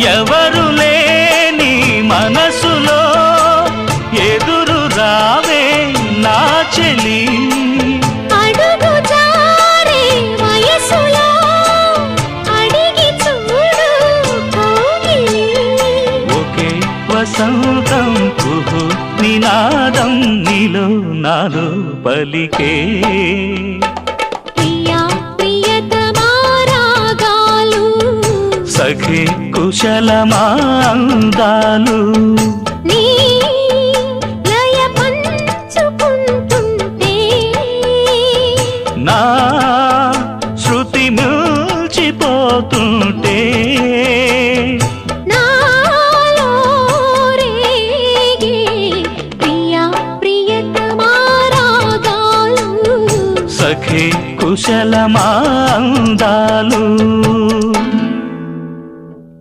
ఎవరు లేని మనసులో ఎదురు రావే నా చెలి అడుగు జారే వయసులో అడిగి చూడు కోగిలి ఒకే వసంతం కుహు నినాదం నీలో నాలో పలికే ప్రియా ప్రియతమా రాగాలు సఖి కుశలమా అందాలు నీ లయ పంచుకుంటుంటే నా శృతి మిల్చిపోతుంటే నాలో రేగే ప్రియా ప్రియతమా రాగాలు సఖి కుశలమా అందాలు